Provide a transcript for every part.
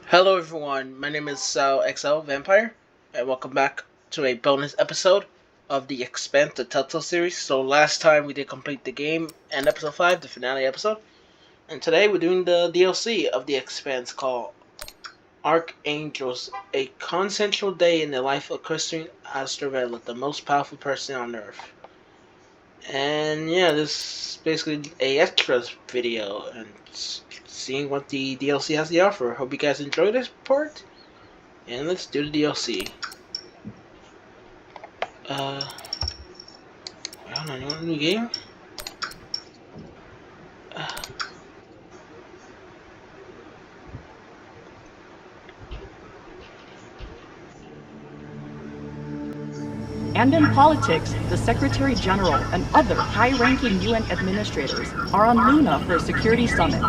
Hello everyone, my name is Saul XL Vampire, and welcome back to a bonus episode of the Expanse, the Telltale series. So last time we did complete the game and episode 5, the finale episode, and today we're doing the DLC of the Expanse called Archangels, a consensual day in the life of Chrisjen Avasarala, the most powerful person on Earth. And yeah, this is basically a extras video and seeing what the DLC has to offer. Hope you guys enjoy this part. And let's do the DLC. I don't know, you want a new game? And in politics, the Secretary General and other high-ranking UN administrators are on Luna for a security summit.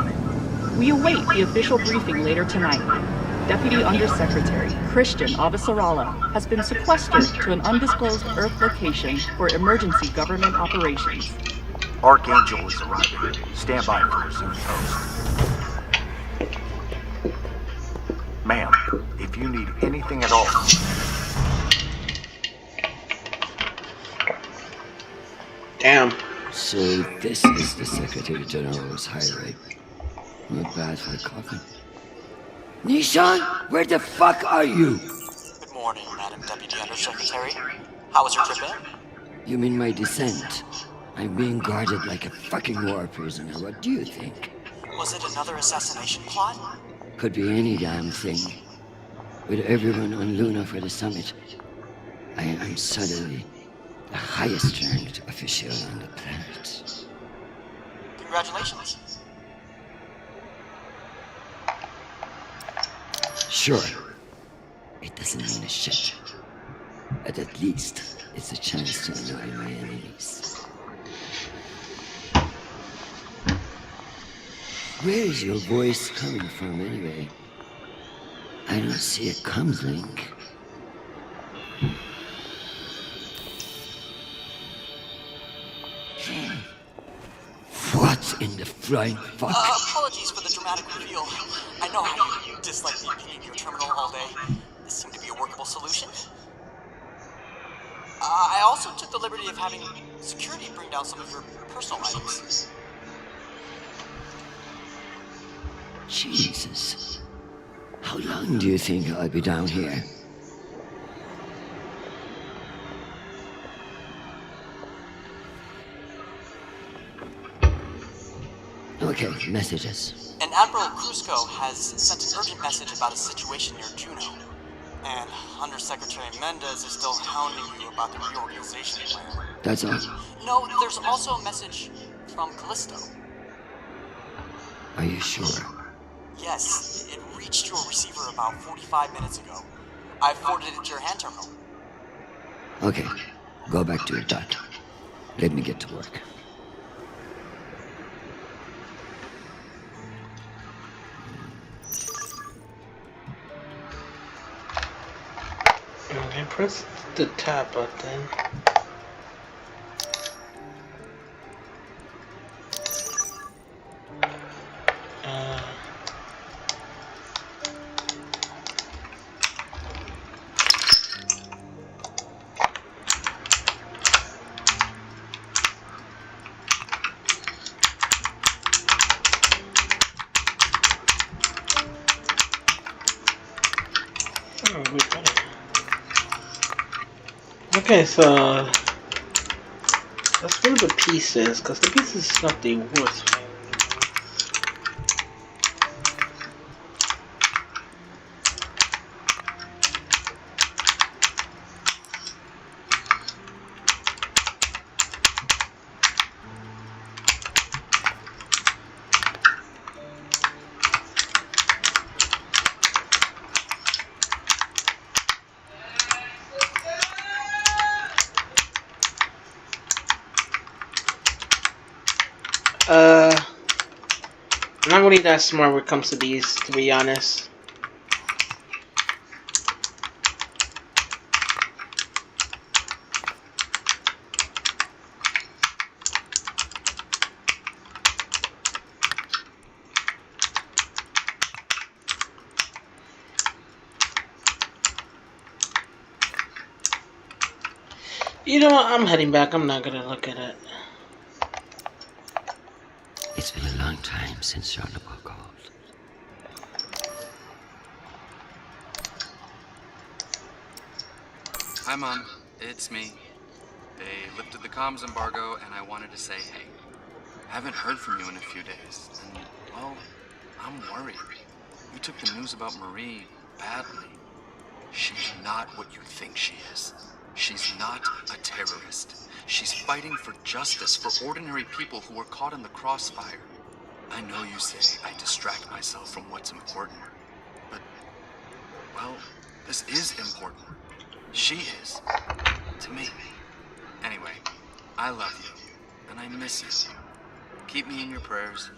We await the official briefing later tonight. Deputy Undersecretary Chrisjen Avasarala has been sequestered to an undisclosed Earth location for emergency government operations. Archangel is arriving. Stand by for her soon post. Ma'am, if you need anything at all... Damn. So this is the Secretary General's highway. Not bad for a coffin. Nishan, where the fuck are you? Good morning, Madam Deputy Undersecretary. How was your trip in? You mean my descent? I'm being guarded like a fucking war prisoner. What do you think? Was it another assassination plot? Could be any damn thing. With everyone on Luna for the summit, I am suddenly the highest ranked official on the planet. Congratulations. Sure. It doesn't mean a shit. But at least it's a chance to annoy my enemies. Where is your voice coming from anyway? I don't see a comms link. What in the flying fuck? Apologies for the dramatic reveal. I know how you dislike me pinging your terminal all day. This seemed to be a workable solution. I also took the liberty of having security bring down some of your personal items. Jesus. How long do you think I'll be down here? Okay, messages. And Admiral Cusco has sent an urgent message about a situation near Juno. And Undersecretary Mendez is still hounding you about the reorganization plan. That's all? No, there's also a message from Callisto. Are you sure? Yes, it reached your receiver about 45 minutes ago. I forwarded it to your hand terminal. Okay, go back to your dot. Let me get to work. Okay, press the tab button. Okay, so let's go to the pieces, because the pieces is not the worst thing. I'm not really that smart when it comes to these, to be honest. You know what? I'm heading back. I'm not gonna look at it. It's been a long time since Jean-Paul called. Hi, Mom. It's me. They lifted the comms embargo, and I wanted to say hey. Haven't heard from you in a few days, and, well, I'm worried. You took the news about Marie badly. She's not what you think she is. She's not a terrorist. She's fighting for justice for ordinary people who were caught in the crossfire. I know you say I distract myself from what's important, but, well, this is important. She is. To me. Anyway, I love you, and I miss you. Keep me in your prayers.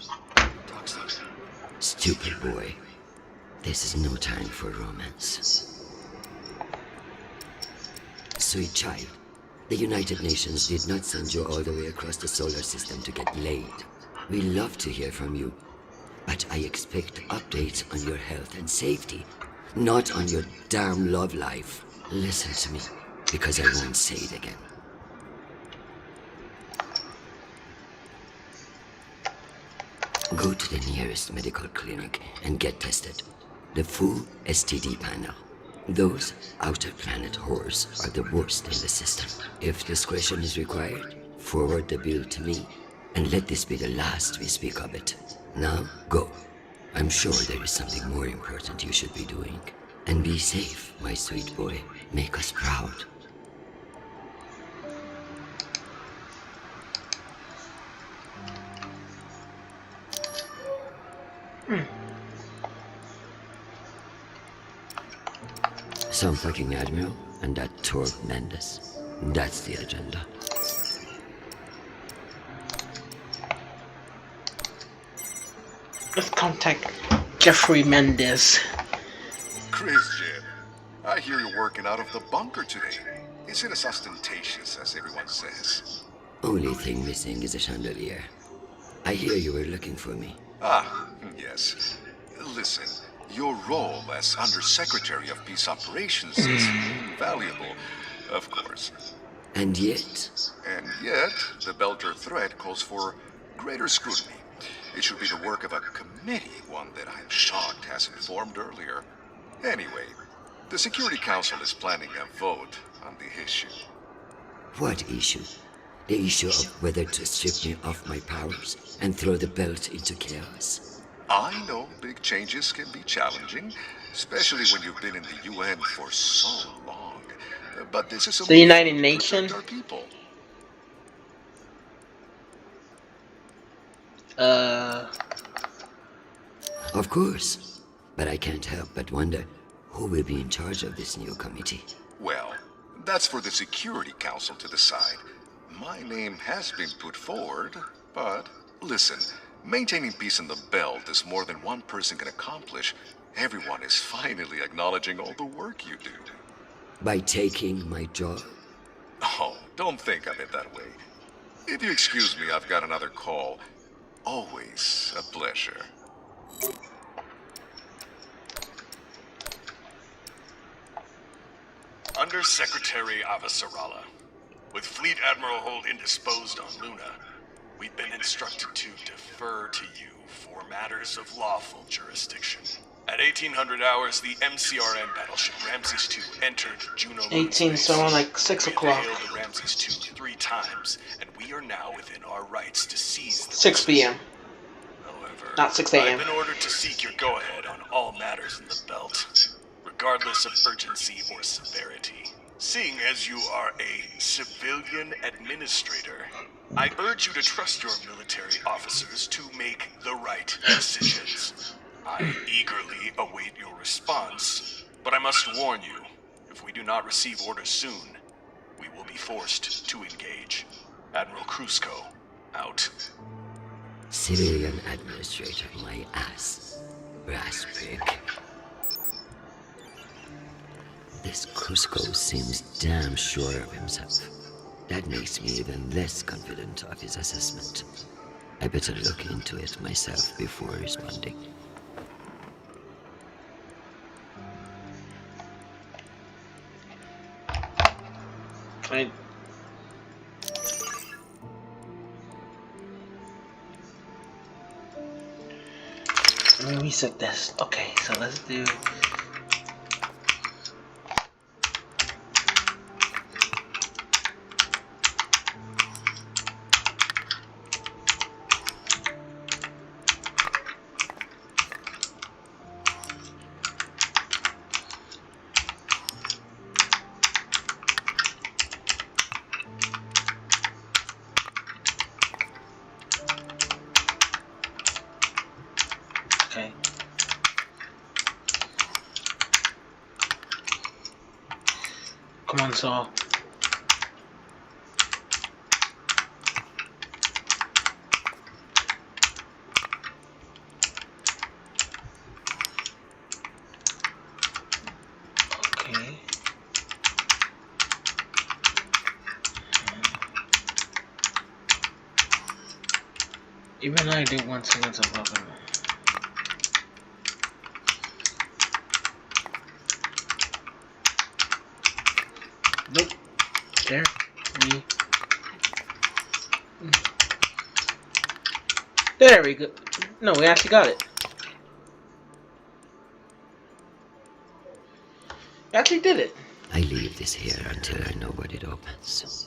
Talk soon. Stupid boy. This is no time for romance. Sweet child, the United Nations did not send you all the way across the solar system to get laid. We love to hear from you, but I expect updates on your health and safety, not on your damn love life. Listen to me, because I won't say it again. Go to the nearest medical clinic and get tested. The full STD panel. Those outer planet whores are the worst in the system. If discretion is required, forward the bill to me, and let this be the last we speak of it. Now, go. I'm sure there is something more important you should be doing. And be safe, my sweet boy. Make us proud. Some fucking admiral and that Torg Mendes. That's the agenda. Let's contact Jeffrey Mendez. Chrisjen, I hear you're working out of the bunker today. Is it as ostentatious as everyone says? Only thing missing is a chandelier. I hear you were looking for me. Ah, yes. Listen, your role as Undersecretary of Peace Operations is valuable, of course. And yet, And yet, the Belter threat calls for greater scrutiny. It should be the work of a committee, one that I'm shocked hasn't formed earlier. Anyway, the Security Council is planning a vote on the issue. what issue? The issue of whether to strip me of my powers and throw the belt into chaos. I know big changes can be challenging, especially when you've been in the UN for so long. But this is a The United move to protect Nations? our people. Of course. But I can't help but wonder who will be in charge of this new committee. Well, that's for the Security Council to decide. My name has been put forward, but listen, maintaining peace in the belt is more than one person can accomplish. Everyone is finally acknowledging all the work you do. By taking my job? Oh, don't think of it that way. If you excuse me, I've got another call. Always a pleasure. Undersecretary Avasarala. With Fleet Admiral Holt indisposed on Luna, we've been instructed to defer to you for matters of lawful jurisdiction. At 1800 hours, the MCRN battleship Ramses II entered Juno. 18, so around like 6 We o'clock. hailed the Ramses II 3 times, and we are now within our rights to seize the 6 p.m. However, Not 6 a.m. I've been ordered to seek your go-ahead on all matters in the belt, regardless of urgency or severity. Seeing as you are a civilian administrator, I urge you to trust your military officers to make the right decisions. I eagerly await your response, but I must warn you, if we do not receive orders soon, we will be forced to engage. Admiral Krusco, out. Civilian administrator, my ass. Brass pig. This Cusco seems damn sure of himself. That makes me even less confident of his assessment. I better look into it myself before responding. Let me reset this. Okay, so let's do. Okay. Come on, Saul. Okay. Even I do 1 second of welcome. Nope. There. There we go. No, we actually got it. We actually did it. I leave this here until I know what it opens.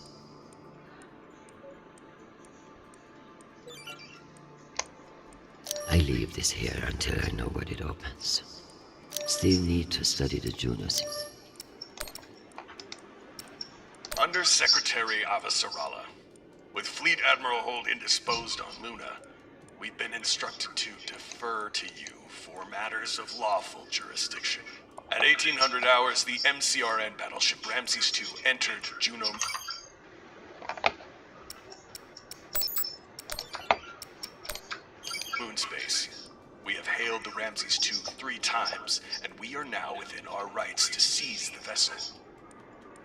I leave this here until I know what it opens. Still need to study the Junos. Under Secretary Avasarala, with Fleet Admiral Hold indisposed on Luna, we've been instructed to defer to you for matters of lawful jurisdiction. At 1800 hours, the MCRN battleship Ramses II entered Juno moon space. We have hailed the Ramses II 3 times, and we are now within our rights to seize the vessel.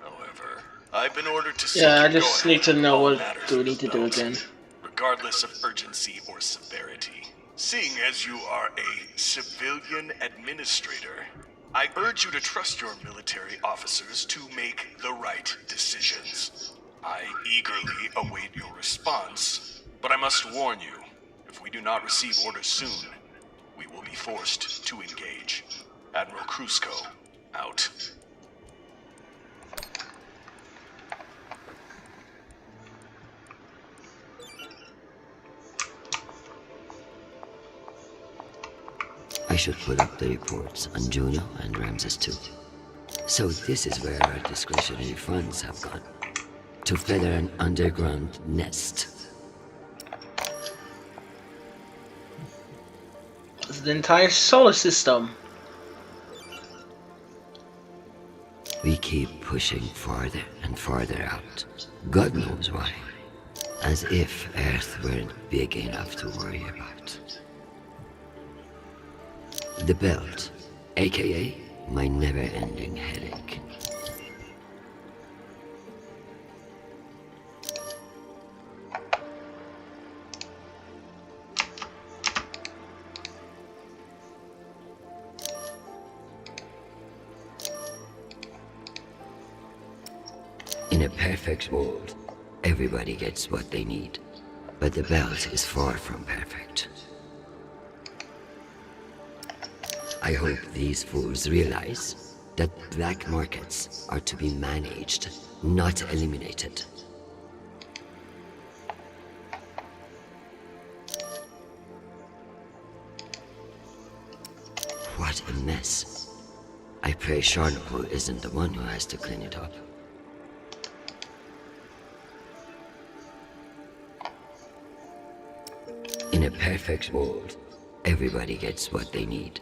However, I've been ordered to seek Yeah, I your just go-ahead need to on know all what matters do we of the need to do belt, again. regardless of urgency or severity. Seeing as you are a civilian administrator, I urge you to trust your military officers to make the right decisions. I eagerly await your response, but I must warn you, if we do not receive orders soon, we will be forced to engage. Admiral Krusco, out. I should put up the reports on Juno and Ramses II. So this is where our discretionary funds have gone. To feather an underground nest. It's the entire solar system. We keep pushing farther and farther out. God knows why. As if Earth weren't big enough to worry about. The belt, aka my never-ending headache. In a perfect world, everybody gets what they need. But the belt is far from perfect. I hope these fools realize that black markets are to be managed, not eliminated. What a mess. I pray Charnapol isn't the one who has to clean it up. In a perfect world, everybody gets what they need.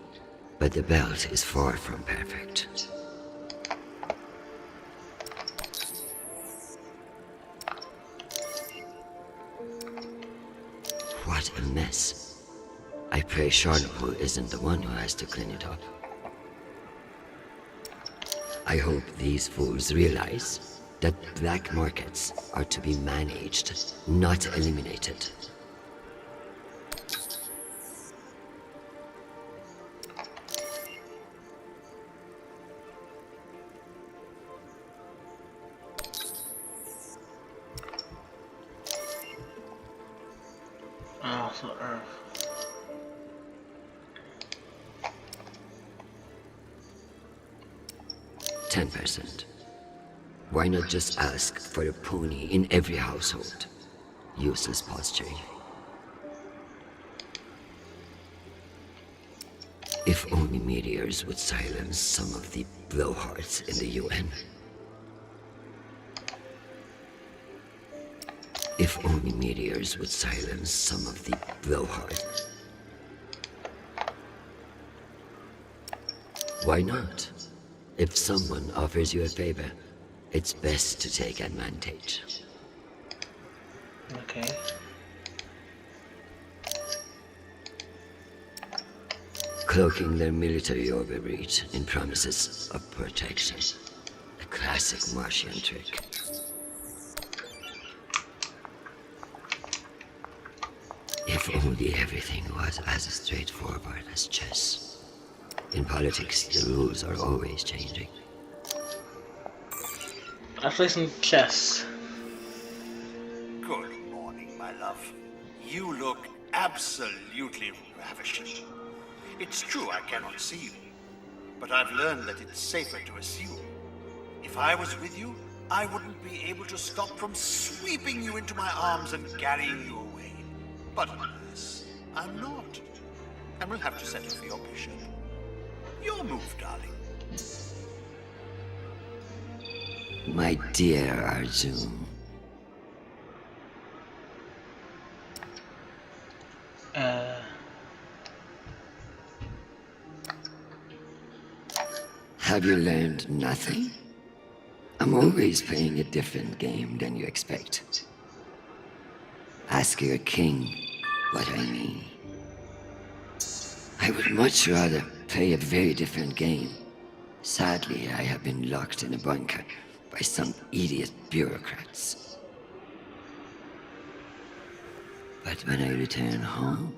But the belt is far from perfect. What a mess. I pray Charnapol isn't the one who has to clean it up. I hope these fools realize that black markets are to be managed, not eliminated. Oh, so Earth. 10%. Why not just ask for a pony in every household? Useless posturing. If only meteors would silence some of the blowhards in the UN. If only meteors would silence some of the blowhards. Why not? If someone offers you a favor, it's best to take advantage. Okay. Cloaking their military overreach in promises of protection. A classic Martian trick. If only everything was as straightforward as chess. In politics, the rules are always changing. I play some chess. Good morning, my love. You look absolutely ravishing. It's true I cannot see you, but I've learned that it's safer to assume. If I was with you, I wouldn't be able to stop from sweeping you into my arms and carrying you away. But alas, I'm not. And we'll have to settle for your bishop. Your move, darling. My dear Arjun. Have you learned nothing? I'm always playing a different game than you expect. Ask your king what I mean. I would much rather play a very different game. Sadly, I have been locked in a bunker by some idiot bureaucrats. But when I return home,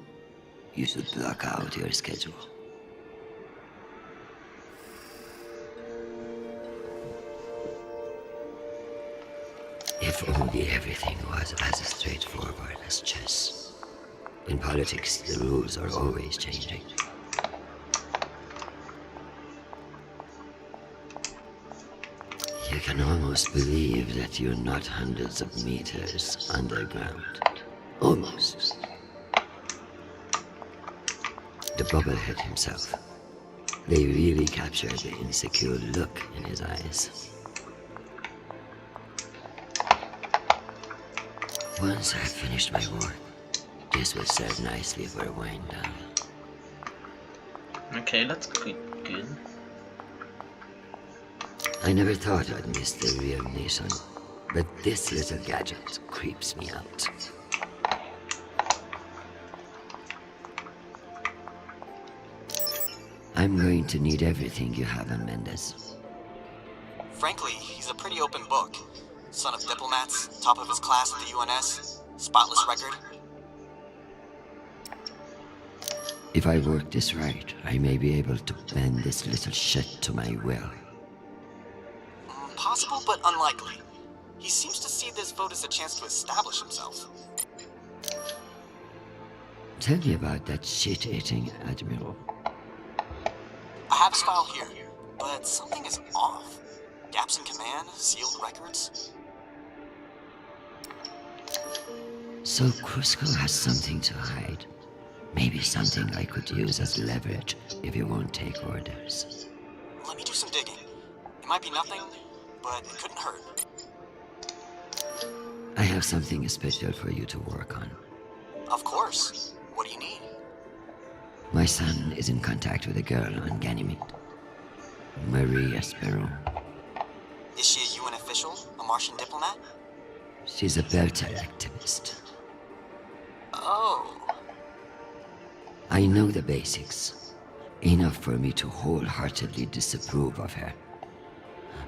you should block out your schedule. If only everything was as straightforward as chess. In politics, the rules are always changing. You can almost believe that you're not hundreds of meters underground. Almost. The bubblehead himself. They really captured the insecure look in his eyes. Once I've finished my work, this will serve nicely for a wind down. Okay, that's good. I never thought I'd miss the real nation, but this little gadget creeps me out. I'm going to need everything you have on Mendez. Frankly, he's a pretty open book. Son of diplomats, top of his class at the UNS, spotless record. If I work this right, I may be able to bend this little shit to my will. Possible, but unlikely. He seems to see this vote as a chance to establish himself. Tell me about that shit-eating admiral. I have his file here, but something is off. Gaps in command, sealed records. So Cusco has something to hide. Maybe something I could use as leverage if you won't take orders. Let me do some digging. It might be nothing, but it couldn't hurt. I have something special for you to work on. Of course. What do you need? My son is in contact with a girl on Ganymede. Marie Esperon. Is she a UN official? A Martian diplomat? She's a Belter activist. Oh. I know the basics. Enough for me to wholeheartedly disapprove of her.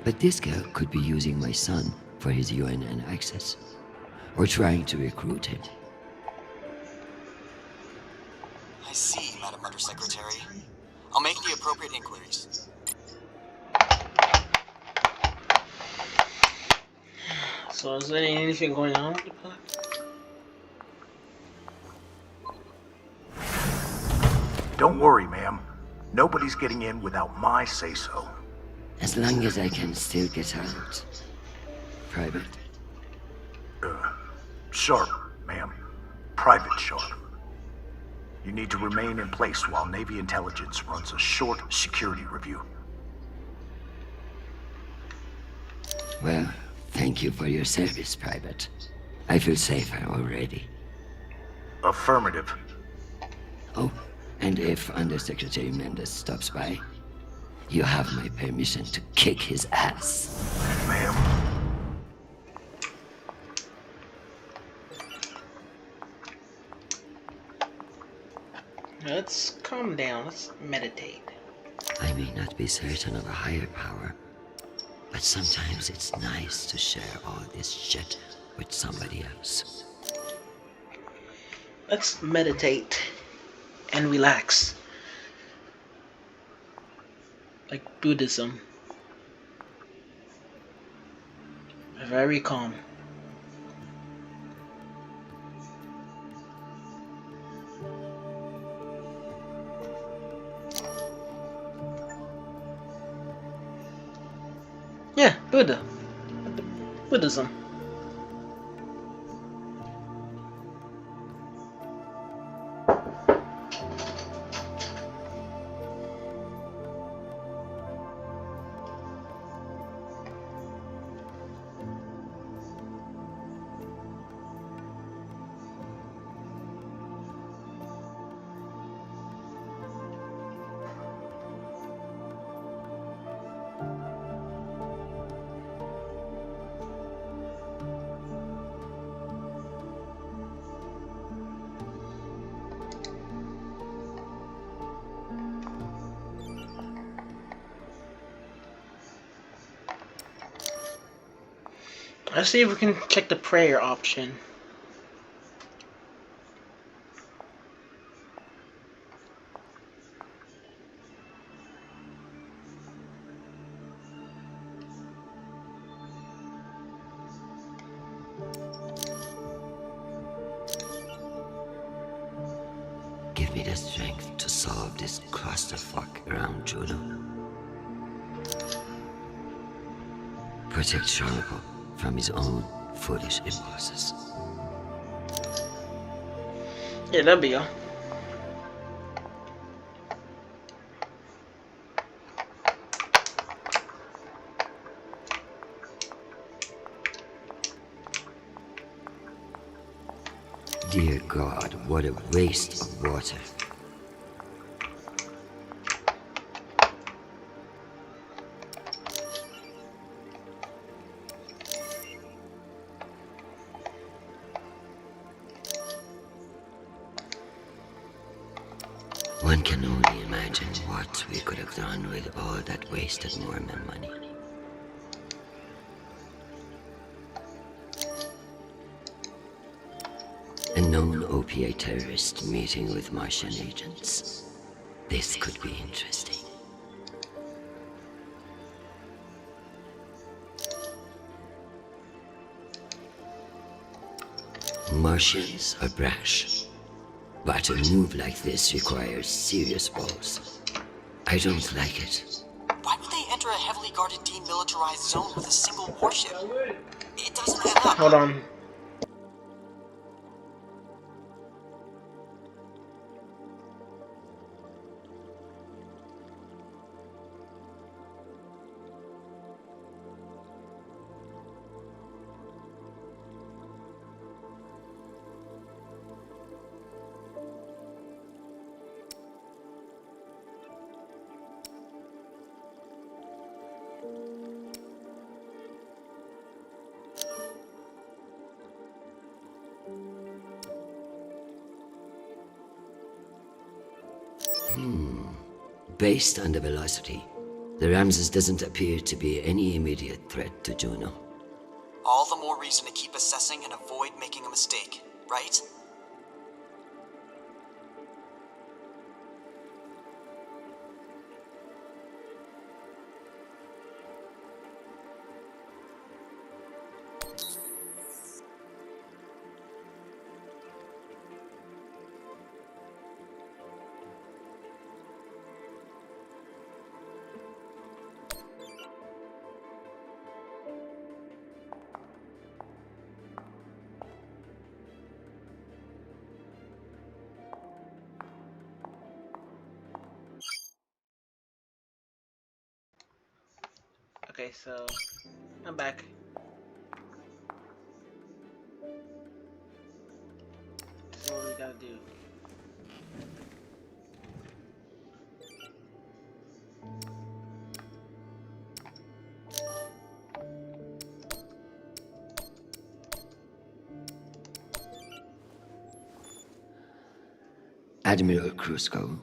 But this girl could be using my son for his UNN access. Or trying to recruit him. I see, Madam Undersecretary. I'll make the appropriate inquiries. So is there anything going on with the plot? Don't worry, ma'am. Nobody's getting in without my say-so. As long as I can still get out. Private? Sharp, ma'am. Private Sharp. You need to remain in place while Navy Intelligence runs a short security review. Well, thank you for your service, Private. I feel safer already. Affirmative. Oh, and if Undersecretary Mendes stops by, you have my permission to kick his ass. Ma'am. Let's calm down. Let's meditate. I may not be certain of a higher power, but sometimes it's nice to share all this shit with somebody else. Let's meditate and relax. Like Buddhism. Very calm. Yeah, Buddhism. Let's see if we can check the prayer option. Give me the strength to solve this clusterfuck around Juno. Protect Charlotte from his own foolish impulses. Yeah, that'll be all. Dear God, what a waste of water. One can only imagine what we could have done with all that wasted Mormon money. A known opiate terrorist meeting with Martian agents. This could be interesting. Martians are brash, but a move like this requires serious balls. I don't like it. Why would they enter a heavily guarded demilitarized zone with a single warship? It doesn't add up. Hold on. Based on the velocity, the Ramses doesn't appear to be any immediate threat to Juno. All the more reason to keep assessing and avoid making a mistake, right? Okay, so I'm back. This is what we gotta do. Admiral Krusco.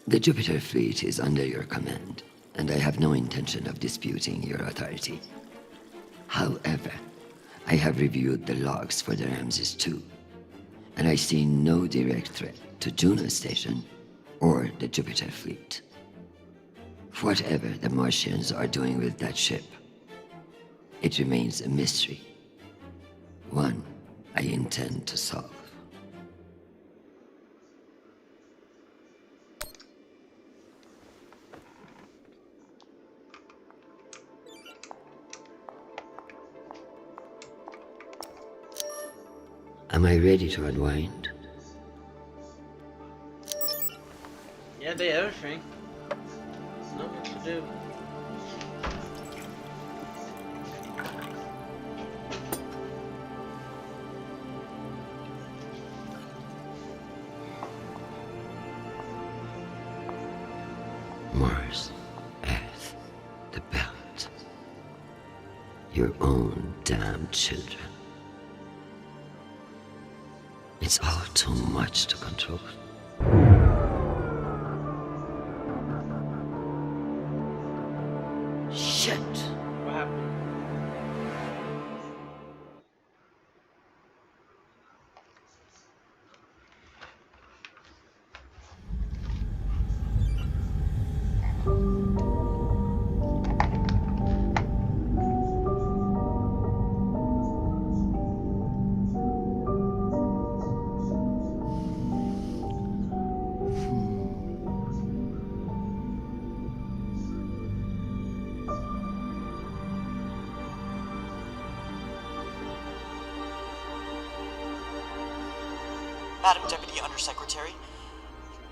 The Jupiter fleet is under your command, and I have no intention of disputing your authority. However, I have reviewed the logs for the Ramses II, and I see no direct threat to Juno Station or the Jupiter fleet. Whatever the Martians are doing with that ship, it remains a mystery. One I intend to solve. Am I ready to unwind? Yeah, they everything. Not much to do. Mars, Earth, the belt. Your own damn children. It's all too much to control. Shit! What happened? Madam Deputy Undersecretary,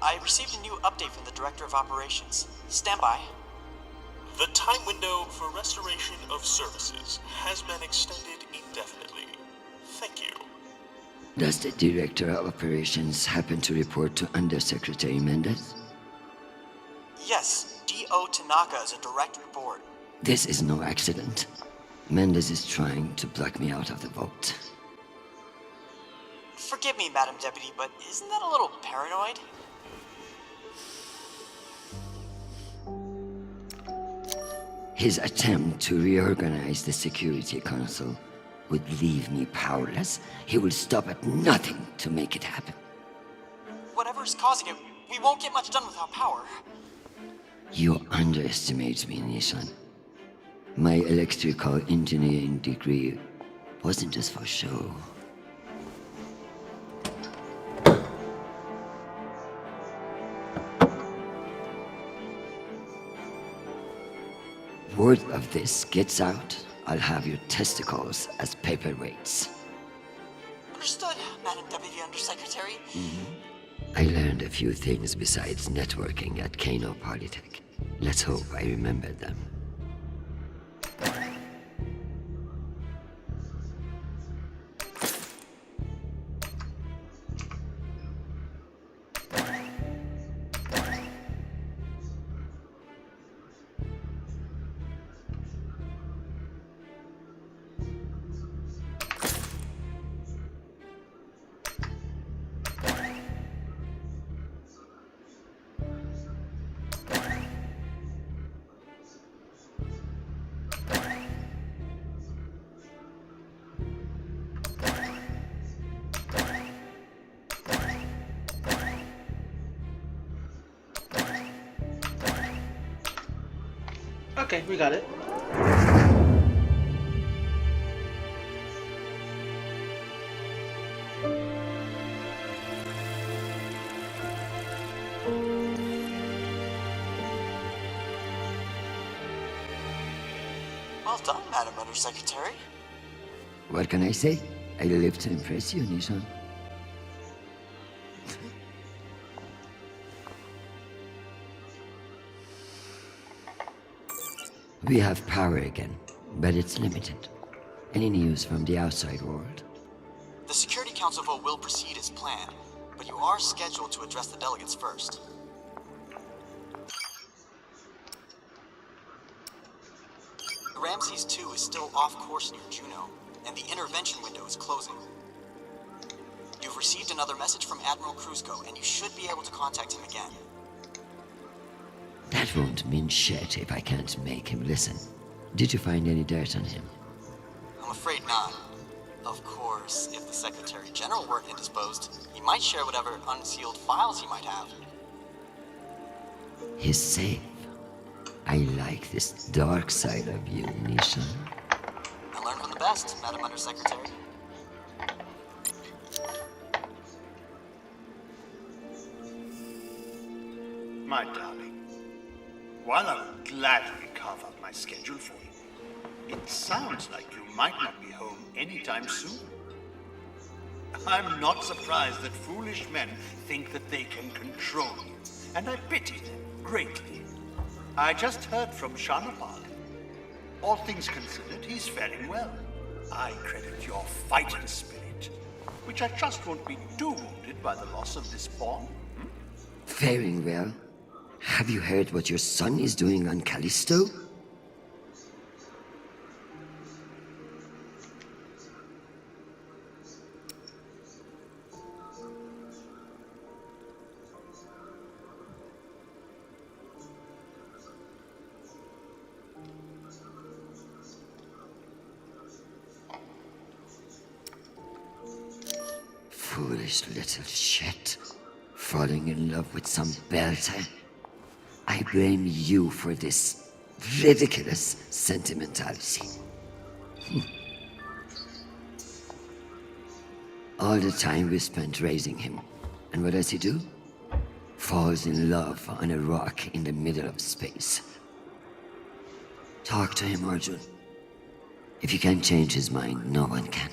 I received a new update from the Director of Operations. Stand by. The time window for restoration of services has been extended indefinitely. Thank you. Does the Director of Operations happen to report to Undersecretary Mendez? Yes, D.O. Tanaka is a direct report. This is no accident. Mendez is trying to block me out of the vote. Forgive me, Madam Deputy, but isn't that a little paranoid? His attempt to reorganize the Security Council would leave me powerless. He will stop at nothing to make it happen. Whatever's causing it, we won't get much done without power. You underestimate me, Nishan. My electrical engineering degree wasn't just for show. Word of this gets out, I'll have your testicles as paperweights. Understood, Madam Deputy Undersecretary. I learned a few things besides networking at Kano Polytech. Let's hope I remember them. Okay, we got it. Well done, Madam Undersecretary. What can I say? I live to impress you, Nishan. We have power again, but it's limited. Any news from the outside world? The Security Council vote will proceed as planned, but you are scheduled to address the delegates first. Ramses 2 is still off course near Juno, and the intervention window is closing. You've received another message from Admiral Kruzko, and you should be able to contact him again. That won't mean shit if I can't make him listen. Did you find any dirt on him? I'm afraid not. Of course, if the Secretary General weren't indisposed, he might share whatever unsealed files he might have. He's safe. I like this dark side of you, Nisha. I learned from the best, Madam Undersecretary. My darling, while I will gladly carve out my schedule for you, it sounds like you might not be home anytime soon. I'm not surprised that foolish men think that they can control you, and I pity them greatly. I just heard from Shanapal. All things considered, he's faring well. I credit your fighting spirit, which I trust won't be too wounded by the loss of this pawn. Faring well? Have you heard what your son is doing on Callisto? Foolish little shit. Falling in love with some belter. I blame you for this ridiculous sentimentality. All the time we spent raising him. And what does he do? Falls in love on a rock in the middle of space. Talk to him, Arjun. If you can't change his mind, no one can.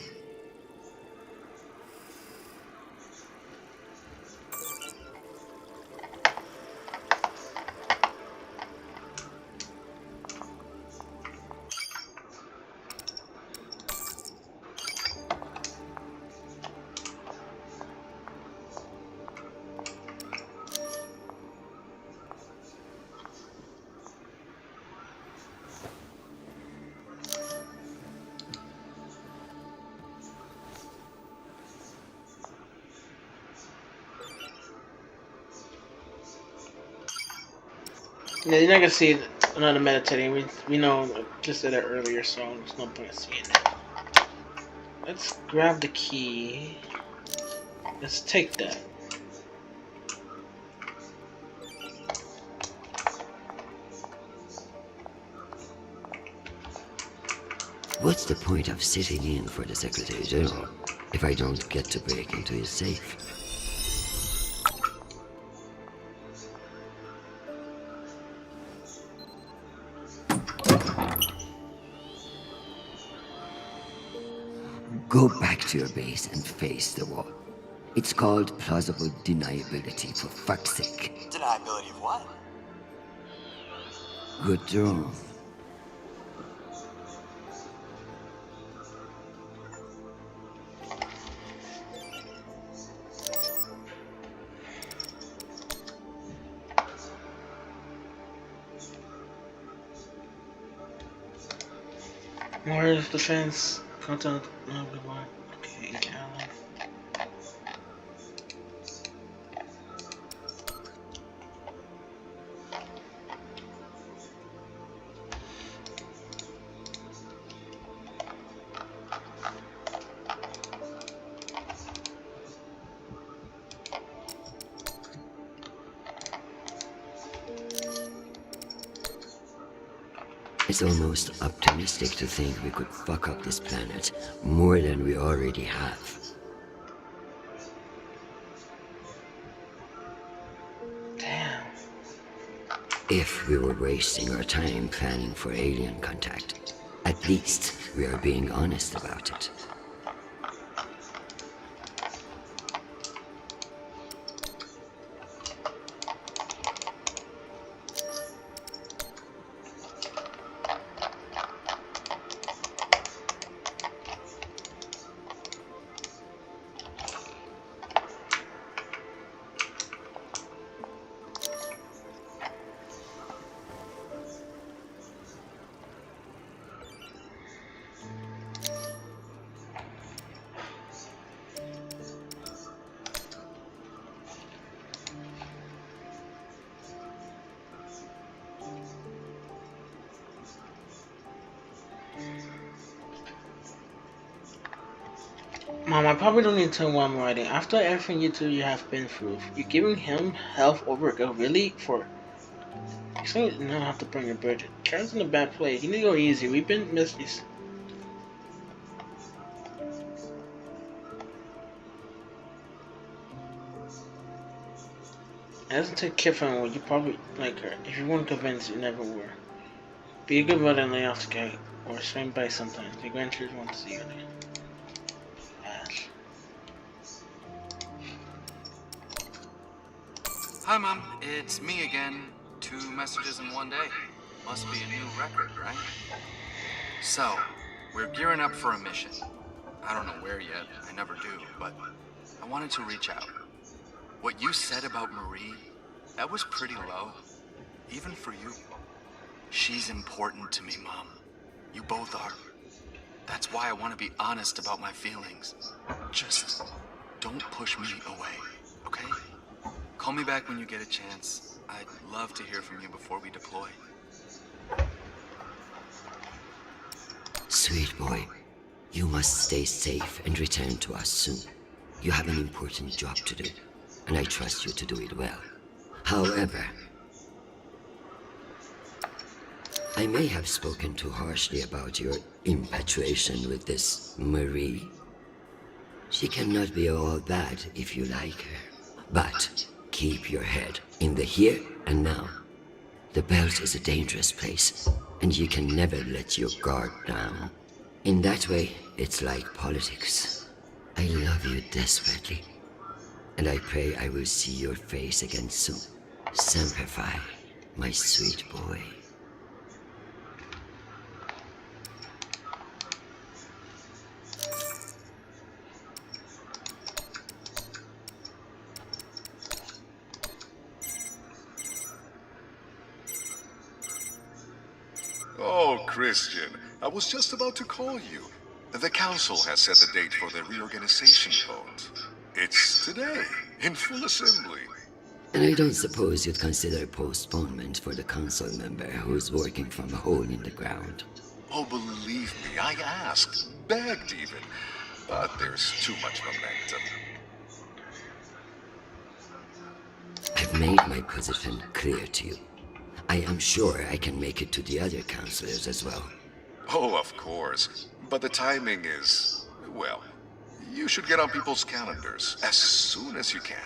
Yeah, you're not gonna see another meditating. We know just did it earlier, so there's no point in seeing it. Let's grab the key. Let's take that. What's the point of sitting in for the Secretary General if I don't get to break into his safe? Go back to your base and face the wall. It's called plausible deniability, for fuck's sake. Deniability of what? Good draw. Where's the fence? Contact. No, good one. Okay, Alan. It's almost optimistic to think we could fuck up this planet more than we already have. Damn. If we were wasting our time planning for alien contact, at least we are being honest about it. Mom, I probably don't need to tell what I'm writing. After everything you two you have been through, you're giving him health over a girl, really? For you now have to bring your Bridget. Karen's in a bad place. You need to go easy. We've been missing. It doesn't take care from her. You probably like her. If you weren't convinced, you never were. Be a good mother and lay off the gate, or swing by sometimes. The grandchildren want to see you again. Ash. Hi, Mom. It's me again. 2 messages in one day. Must be a new record, right? So, we're gearing up for a mission. I don't know where yet. I never do, but I wanted to reach out. What you said about Marie, that was pretty low. Even for you. She's important to me, Mom. You both are. That's why I want to be honest about my feelings. Just don't push me away, okay? Call me back when you get a chance. I'd love to hear from you before we deploy. Sweet boy, you must stay safe and return to us soon. You have an important job to do, and I trust you to do it well. However, I may have spoken too harshly about your infatuation with this Marie. She cannot be all bad if you like her. But keep your head in the here and now. The belt is a dangerous place, and you can never let your guard down. In that way, it's like politics. I love you desperately, and I pray I will see your face again soon. Semper Fi, my sweet boy. Oh, Chrisjen, I was just about to call you. The council has set the date for the reorganization vote. It's today, in full assembly. And I don't suppose you'd consider postponement for the council member who's working from a hole in the ground. Oh, believe me, I asked, begged even. But there's too much momentum. I've made my position clear to you. I am sure I can make it to the other councilors as well. Oh, of course. But the timing is, well, you should get on people's calendars as soon as you can.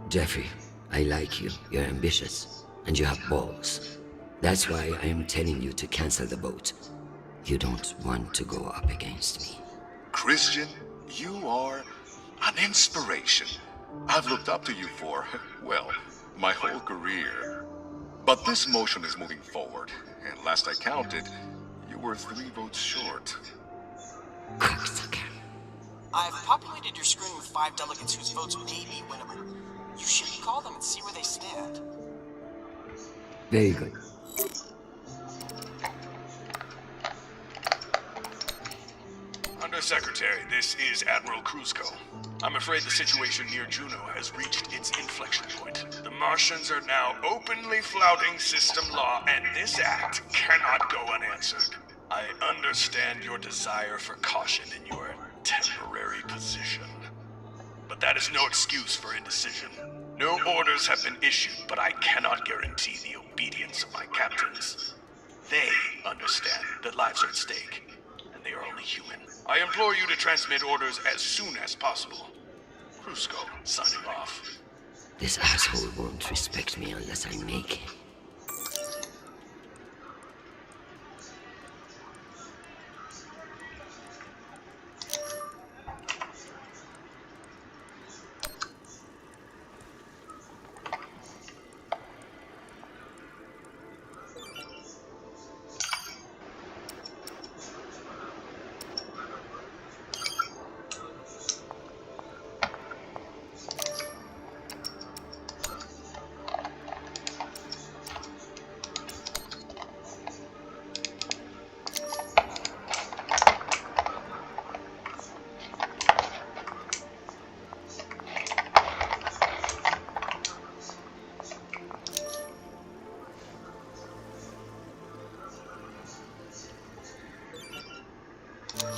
Jeffrey, I like you. You're ambitious. And you have balls. That's why I am telling you to cancel the vote. You don't want to go up against me. Chrisjen, you are an inspiration. I've looked up to you for, well, my whole career. But this motion is moving forward, and last I counted, you were 3 votes short. Cocksucker. I've populated your screen with 5 delegates whose votes may be winnable. You should call them and see where they stand. Very good. Undersecretary, this is Admiral Kruzko. I'm afraid the situation near Juno has reached its inflection point. The Martians are now openly flouting system law, and this act cannot go unanswered. I understand your desire for caution in your temporary position. But that is no excuse for indecision. No orders have been issued, but I cannot guarantee the obedience of my captains. They understand that lives are at stake, and they are only human. I implore you to transmit orders as soon as possible. Kruzko, signing off. This asshole won't respect me unless I make him.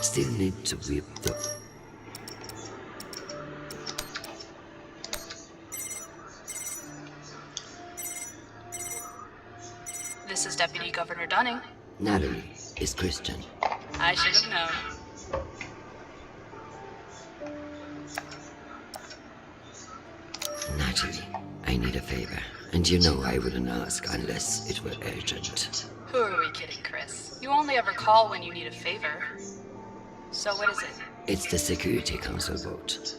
Still need to whip the... This is Deputy Governor Dunning. Natalie is Christian. I should have known. Natalie, I need a favor. And you know I wouldn't ask unless it were urgent. Who are we kidding, Chris? You only ever call when you need a favor. So what is it? It's the Security Council vote.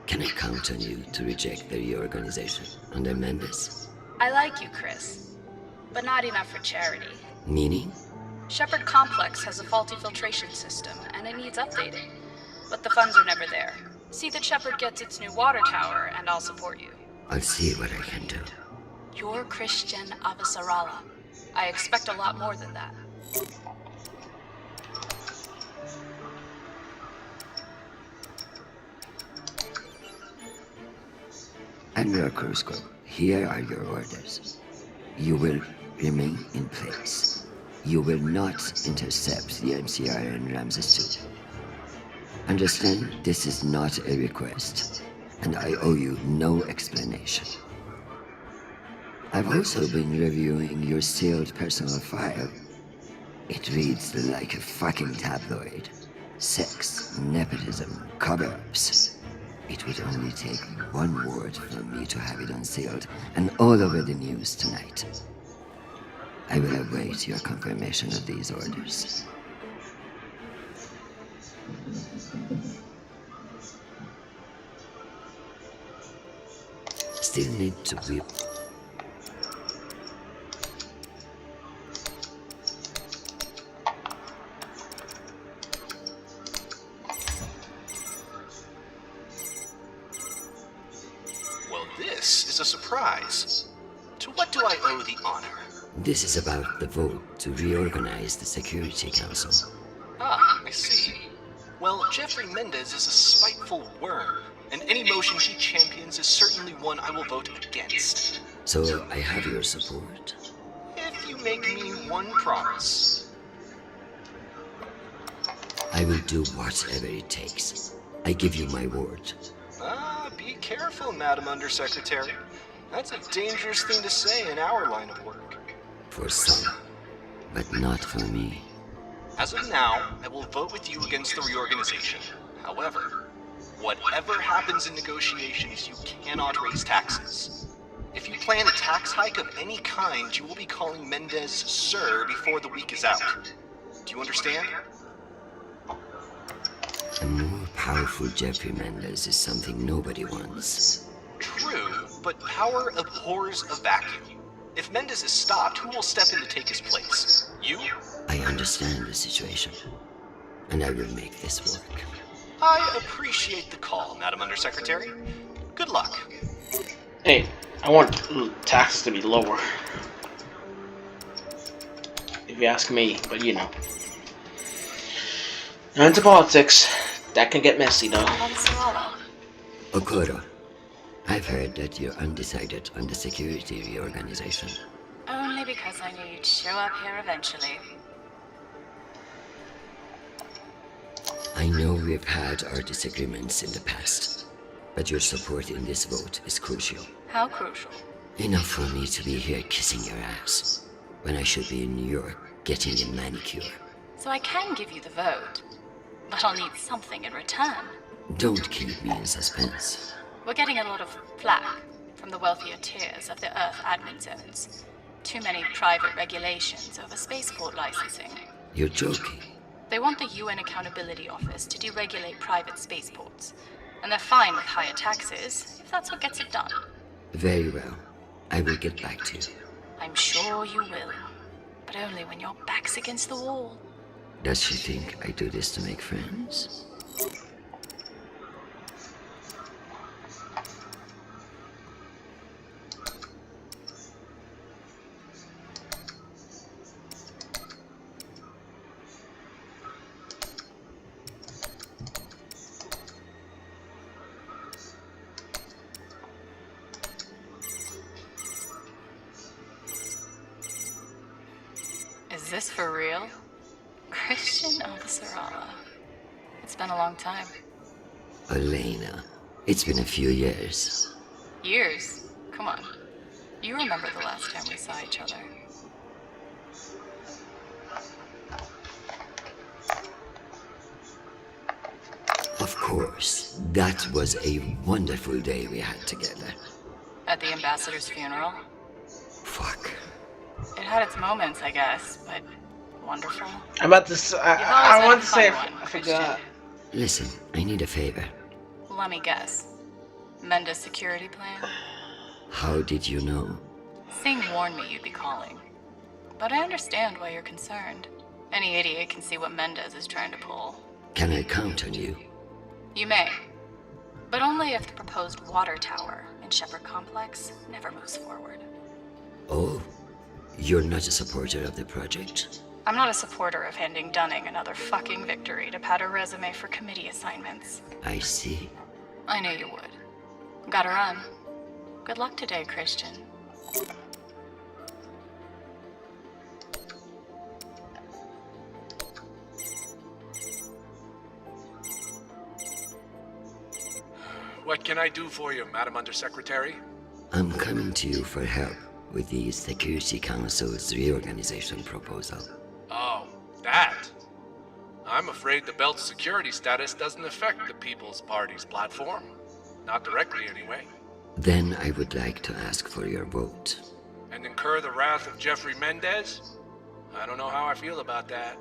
Can I count on you to reject the reorganization under Mendes? I like you, Chris. But not enough for charity. Meaning? Shepherd Complex has a faulty filtration system, and it needs updating. But the funds are never there. See that Shepherd gets its new water tower, and I'll support you. I'll see what I can do. You're Chrisjen Avasarala. I expect a lot more than that. Admiral Krusko, here are your orders. You will remain in place. You will not intercept the MCR in Ramses II. Understand, this is not a request, and I owe you no explanation. I've also been reviewing your sealed personal file. It reads like a fucking tabloid. Sex, nepotism, cover-ups. It would only take one word from me to have it unsealed and all over the news tonight. I will await your confirmation of these orders. Still need to be... Well, this is a surprise. To what do I owe the honor? This is about the vote to reorganize the Security Council. Ah, I see. Well, Jeffrey Mendez is a spiteful worm, and any motion he champions is certainly one I will vote against. So I have your support. If you make me one promise. I will do whatever it takes. I give you my word. Ah, be careful, Madam Undersecretary. That's a dangerous thing to say in our line of work. For some, but not for me. As of now, I will vote with you against the reorganization. However, whatever happens in negotiations, you cannot raise taxes. If you plan a tax hike of any kind, you will be calling Mendez Sir before the week is out. Do you understand? A more powerful Jeffrey Mendez is something nobody wants. True, but power abhors a vacuum. If Mendez is stopped, who will step in to take his place? You? I understand the situation, and I will make this work. I appreciate the call, Madam Undersecretary. Good luck. Hey, I want taxes to be lower. If you ask me, but you know. Into politics, that can get messy though. Okoro, I've heard that you're undecided on the security reorganization. Only because I knew you'd show up here eventually. I know we've had our disagreements in the past, but your support in this vote is crucial. How crucial? Enough for me to be here kissing your ass, when I should be in New York getting a manicure. So I can give you the vote, but I'll need something in return. Don't keep me in suspense. We're getting a lot of flack from the wealthier tiers of the Earth admin zones. Too many private regulations over spaceport licensing. You're joking. They want the UN Accountability Office to deregulate private spaceports. And they're fine with higher taxes, if that's what gets it done. Very well. I will get back to you. I'm sure you will. But only when your back's against the wall. Does she think I do this to make friends? Is this for real? Chrisjen Avasarala. It's been a long time. Elena, it's been a few years. Years? Come on. You remember the last time we saw each other. Of course. That was a wonderful day we had together. At the ambassador's funeral? Fuck. It had its moments, I guess, but wonderful. I'm about to. I want to say I forgot. Listen, I need a favor. Let me guess. Menda's security plan? How did you know? Singh warned me you'd be calling. But I understand why you're concerned. Any idiot can see what Mendez is trying to pull. Can I count on you? You may. But only if the proposed water tower in Shepherd Complex never moves forward. Oh, you're not a supporter of the project? I'm not a supporter of handing Dunning another fucking victory to pad her resume for committee assignments. I see. I knew you would. Gotta run. Good luck today, Chrisjen. What can I do for you, Madam Undersecretary? I'm coming to you for help with the Security Council's reorganization proposal. Oh, that? I'm afraid the belt's security status doesn't affect the People's Party's platform. Not directly, anyway. Then I would like to ask for your vote. And incur the wrath of Jeffrey Mendez? I don't know how I feel about that.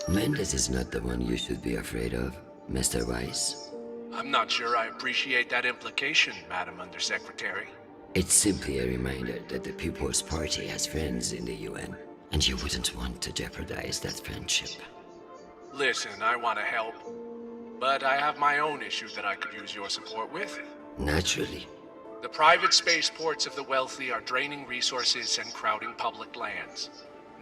Mendez is not the one you should be afraid of, Mr. Weiss. I'm not sure I appreciate that implication, Madam Undersecretary. It's simply a reminder that the People's Party has friends in the UN, and you wouldn't want to jeopardize that friendship. Listen, I want to help, but I have my own issue that I could use your support with. Naturally. The private spaceports of the wealthy are draining resources and crowding public lands.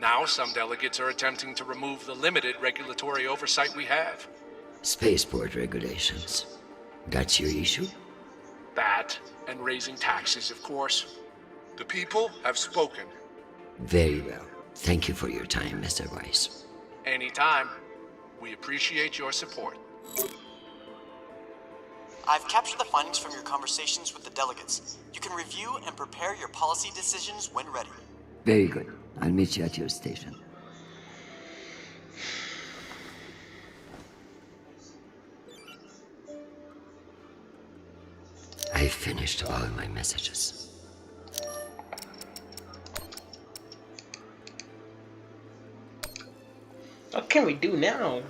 Now some delegates are attempting to remove the limited regulatory oversight we have. Spaceport regulations. That's your issue? That, and raising taxes, of course. The people have spoken. Very well. Thank you for your time, Mr. Weiss. Anytime. We appreciate your support. I've captured the findings from your conversations with the delegates. You can review and prepare your policy decisions when ready. Very good. I'll meet you at your station. I finished all my messages. What can we do now?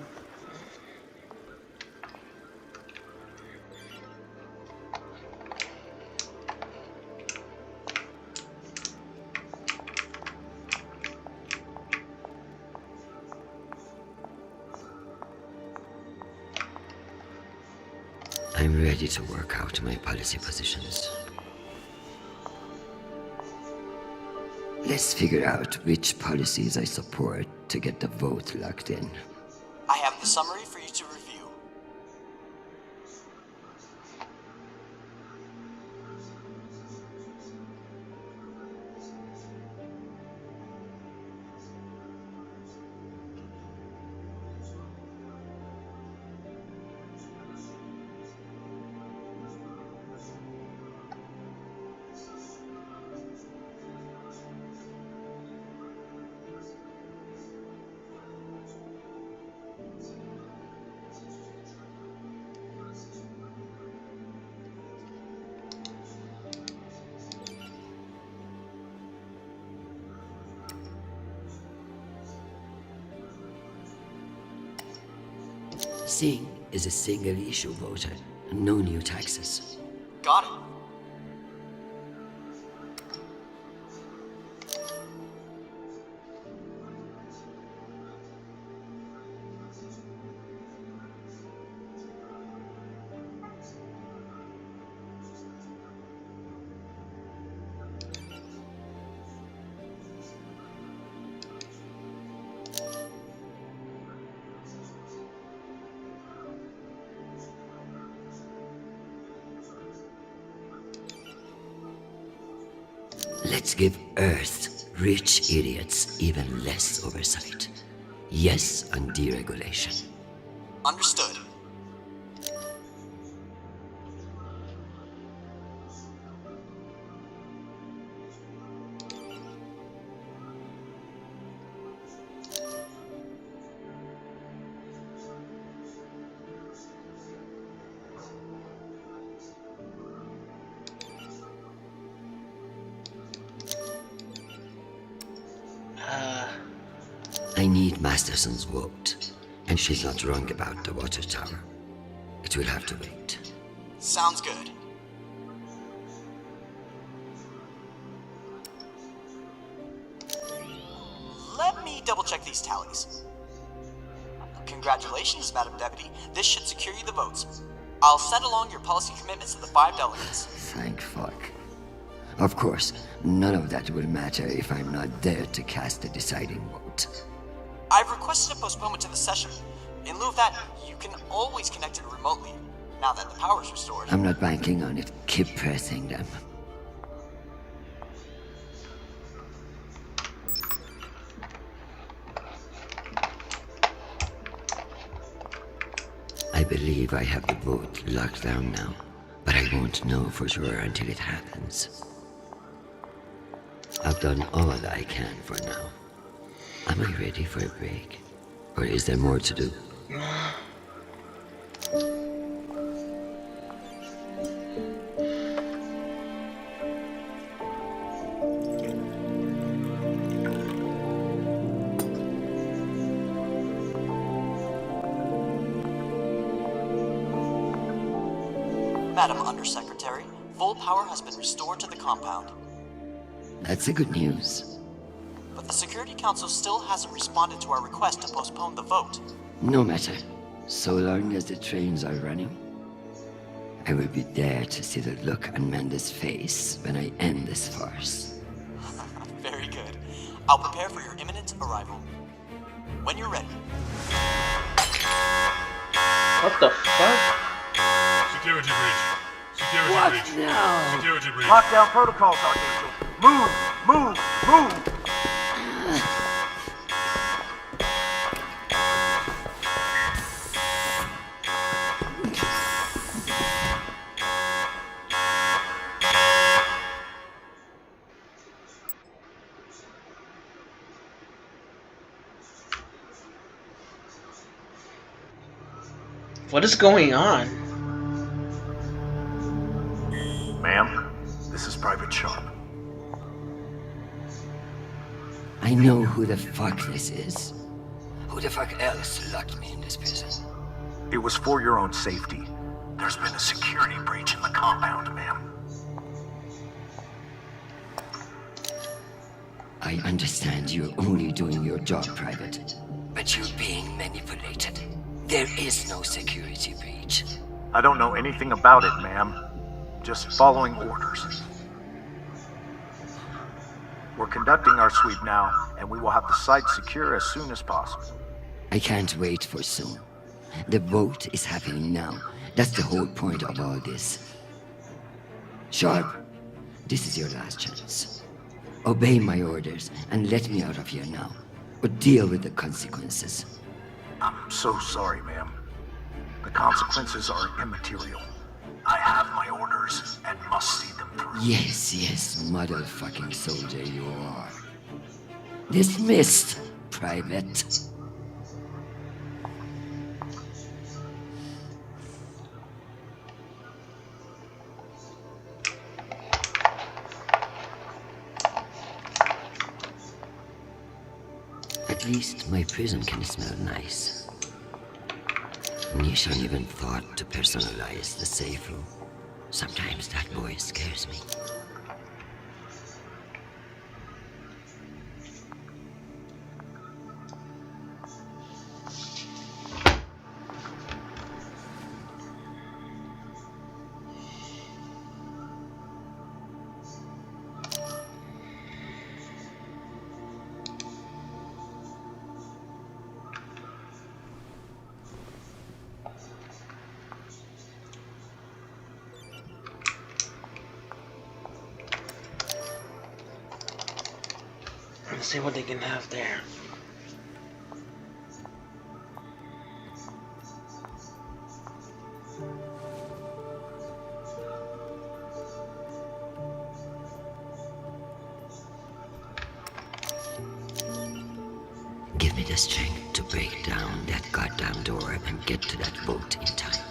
I'm ready to work out my policy positions. Let's figure out which policies I support to get the vote locked in. I have the summary for you to review. Singh is a single-issue voter. No new taxes. Got it. Let's give Earth rich idiots even less oversight. Yes on deregulation. Understood. I need Masterson's vote, and she's not wrong about the water tower. It will have to wait. Sounds good. Let me double check these tallies. Congratulations, Madam Deputy. This should secure you the votes. I'll send along your policy commitments to the 5 delegates. Thank fuck. Of course, none of that will matter if I'm not there to cast the deciding vote. I've requested a postponement to the session. In lieu of that, you can always connect it remotely, now that the power's restored. I'm not banking on it. Keep pressing them. I believe I have the vote locked down now, but I won't know for sure until it happens. I've done all I can for now. Am I ready for a break? Or is there more to do? Madam Undersecretary, full power has been restored to the compound. That's the good news. But the Security Council still hasn't responded to our request to postpone the vote. No matter. So long as the trains are running, I will be there to see the look on Amanda's face when I end this farce. Very good. I'll prepare for your imminent arrival. When you're ready. What the fuck? Security breach. Security What breach. now? Security breach. Lockdown protocols, Archangel. Move! Move! Move! What is going on? Ma'am, this is Private Sharp. I know who the fuck this is. Who the fuck else locked me in this prison? It was for your own safety. There's been a security breach in the compound, ma'am. I understand you're only doing your job, Private. But you're being manipulated. There is no security breach. I don't know anything about it, ma'am. Just following orders. We're conducting our sweep now, and we will have the site secure as soon as possible. I can't wait for soon. The vote is happening now. That's the whole point of all this. Sharp, this is your last chance. Obey my orders and let me out of here now, or deal with the consequences. I'm so sorry, ma'am. The consequences are immaterial. I have my orders and must see them through. Yes, motherfucking soldier you are. Dismissed, Private. At least my prison can smell nice. Nishan even thought to personalize the safe room. Sometimes that boy scares me. Let's see what they can have there. Give me the strength to break down that goddamn door and get to that boat in time.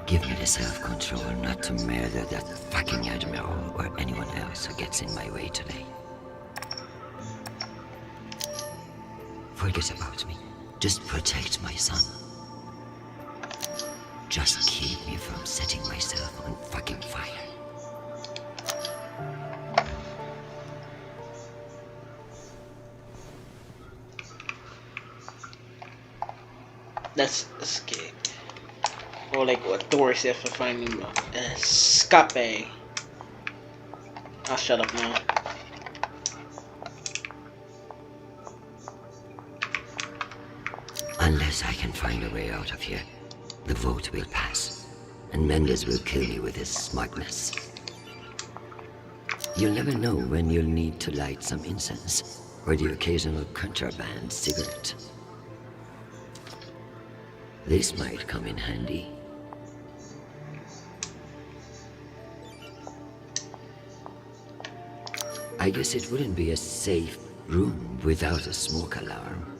Give me the self-control not to murder that fucking Admiral or anyone else who gets in my way today. Forget about me. Just protect my son. Just keep me from setting myself on fucking fire. Let's escape. Or like what doors you have to find him. Escape. I'll shut up now. Unless I can find a way out of here, the vote will pass, and Mendes will kill me with his smugness. You'll never know when you'll need to light some incense, or the occasional contraband cigarette. This might come in handy. I guess it wouldn't be a safe room without a smoke alarm.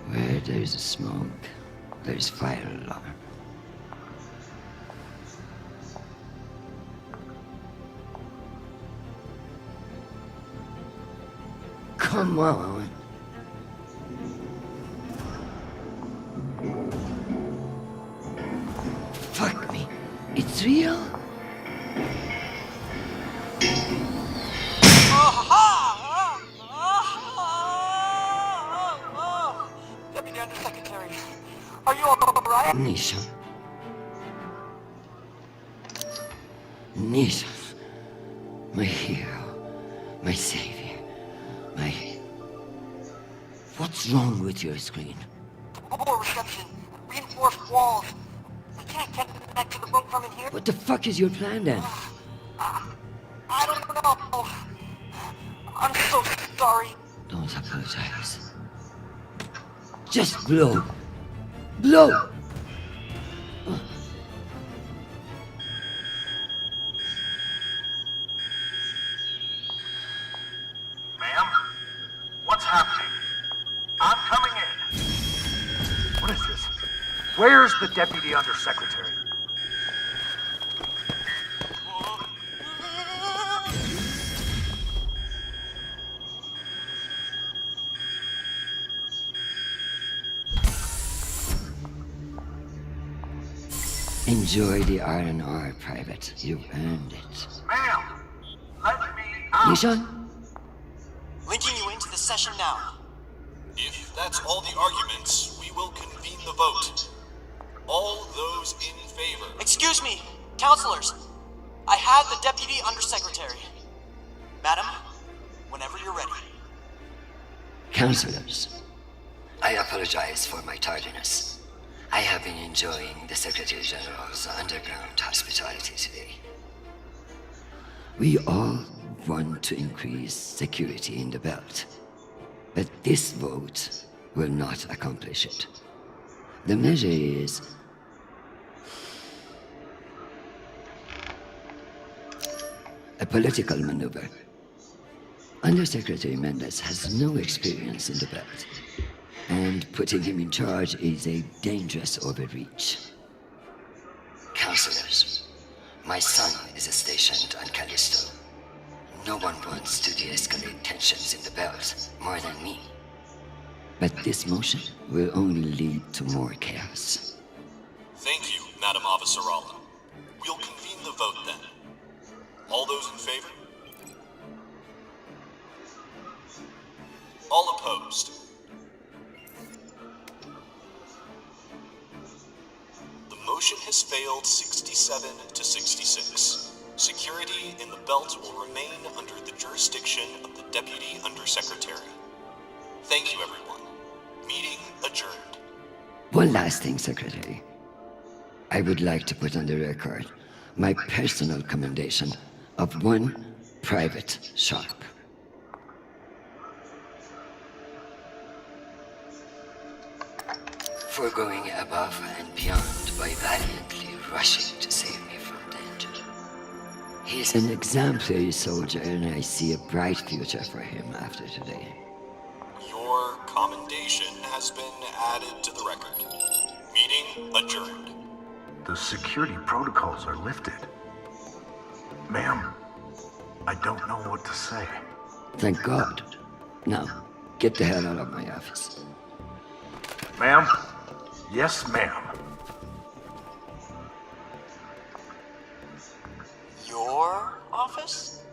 Where there's smoke, there's fire alarm. Come on. Fuck me. It's real? Deputy Undersecretary, are you alright? Nisha. Nisha. My hero. My savior. My... What's wrong with your screen? Poor reception. Reinforced walls. We can't get back to the boat from in here. What the fuck is your plan then? I don't know. I'm so sorry. Don't apologize. Just blow. Blow! Ma'am? What's happening? I'm coming in. What is this? Where's the Deputy Undersecretary? Enjoy the R&R, Private. You've earned it. Ma'am! Let me out! Nishan? Linking you into the session now. If that's all the arguments, we will convene the vote. All those in favor. Excuse me, counselors. I have the Deputy Undersecretary. Madam, whenever you're ready. Counselors, I apologize for my tardiness. I have been enjoying the Secretary General's underground hospitality today. We all want to increase security in the belt, but this vote will not accomplish it. The measure is a political maneuver. Undersecretary Mendes has no experience in the belt, and putting him in charge is a dangerous overreach. Counselors, my son is stationed on Callisto. No one wants to de-escalate tensions in the belt more than me. But this motion will only lead to more chaos. Thank you, Madam Avasarala. We'll convene the vote then. All those in favor? All opposed? The motion has failed 67 to 66. Security in the belt will remain under the jurisdiction of the Deputy Undersecretary. Thank you, everyone. Meeting adjourned. One last thing, Secretary. I would like to put on the record my personal commendation of one Private Sharp. For going above and beyond by valiantly rushing to save me from danger. He's an exemplary soldier, and I see a bright future for him after today. Your commendation has been added to the record. Meeting adjourned. The security protocols are lifted. Ma'am, I don't know what to say. Thank God. Now, get the hell out of my office. Ma'am? Yes, ma'am. Your office?